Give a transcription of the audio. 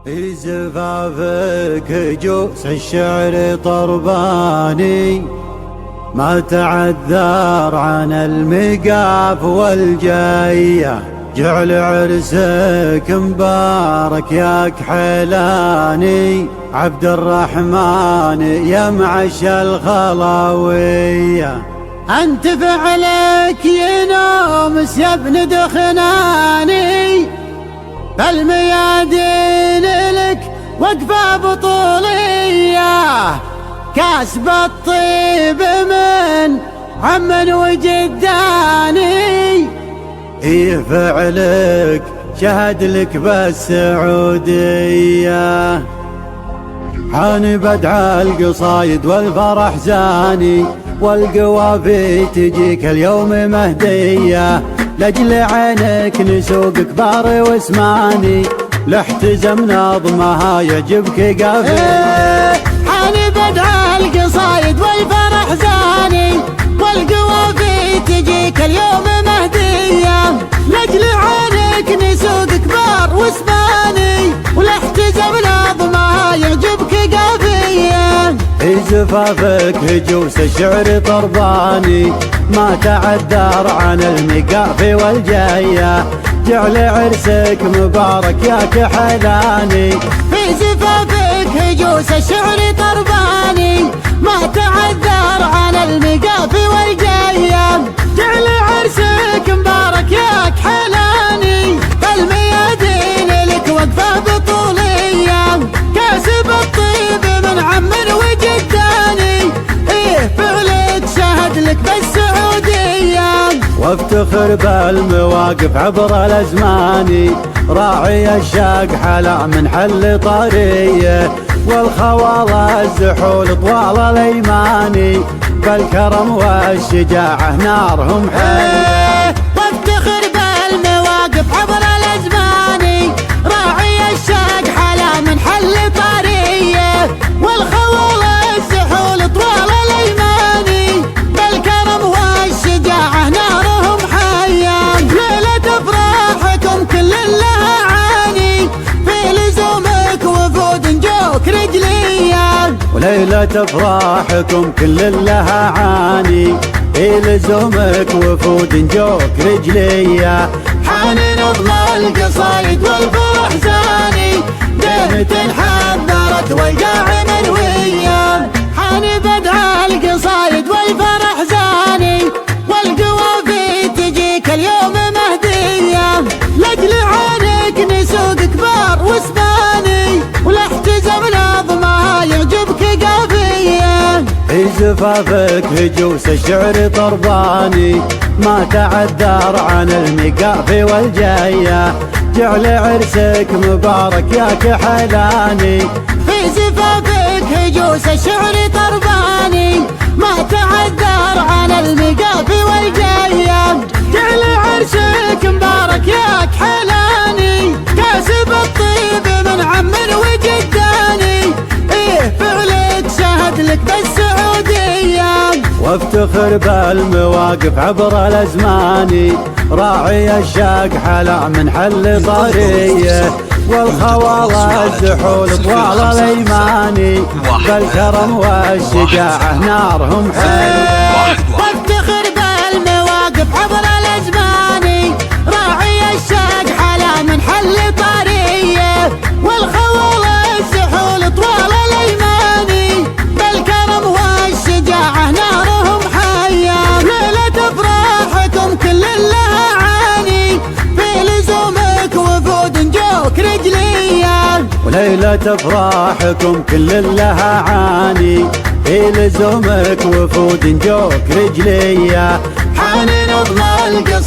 في زفافك جوس الشعر طرباني، ما تعذر عن المقاف والجاية. جعل عرسك مبارك يا كحيلاني، عبد الرحمن يا معش الخلاوية. أنت فعلك ينومس يا ابن دخناني، بالميادين لك وقفة بطولية. كاسب الطيب من عم وجداني، إيه فعلك شهد لك بالسعودية. حان بدع القصايد والفرح زاني، والقوافي تجيك اليوم مهدية. لأجل عينك نسوق كبار واسماني، لاحتزم نظمها يعجبك قافي. حان بدع القصايد والفرح زاني، والقوافي تجيك اليوم مهدية. لأجل عينك نسوق كبار واسماني، ولاحتزم نظمها يعجبك قافية. في زفافك هجوس الشعر طرباني، ما تعذر عن المقافي والجاية. جعل عرسك مبارك يا كحلاني. في زفافك هجوس الشعر طرباني، ما تعذر عن المقافي والجاية. جعل عرسك مبارك يا كحلاني، بالميادين لك وقفة بطولية. كاسب الطيب من عم وجداني، إيه فعلك شهد لك بالسعودية. وافتخر بالمواقف عبر الازمان، راعي الشاق حلا من حل طريه. والخواله الزحول طوال الايماني، بالكرم والشجاعه نارهم حي. وافتخر بالمواقف عبر الازمان، راعي الشاق حلا من حل طريه. والخواله الزحول طوال الايماني، بالكرم والشجاعه نارهم حيه. ليله افراحكم كل لها عاني، في لزومك وفود نجوك رجليه. وليلة افراحكم كل لها عاني، في لزومك وفود نجوك رجلية. حان نظم القصايد والفرح زاني، ديمة حذرت والقاع مروية. حان بدع القصايد والفرح زاني، والقوافي تجيك اليوم مهدية. لأجل عينك نسوق كبار واسماني، ولاحتزم نظمها يعجبك قافية. في زفافك هجوس الشعر طرباني، ما تعذر عن المقافي والجاية. جعل عرسك مبارك يا كحلاني. في زفافك هجوس الشعر طرباني، ما تعذر عن المقافي والجاية. جعل عرسك مبارك يا كحلاني، كاسب الطيب من عم وجداني، إيه فعلك شهد لك بالسعودية. وافتخر بالمواقف عبر الازمان، راعي الشاق حلا من حل طريه. والخواله الزحول طوال الايماني، بالكرم والشجاعه نارهم حي. وافتخر بالمواقف عبر الازمان، راعي الشاق حلا من حل طريه. والخواله الزحول طوال الايماني، بالكرم والشجاعه نارهم حيه. ليله افراحكم كل لها عاني، في لزومك وفود نجوك رجليه. وليلة افراحكم كل لها عاني، في لزومك وفود نجوك رجلية. حان نظم القصايد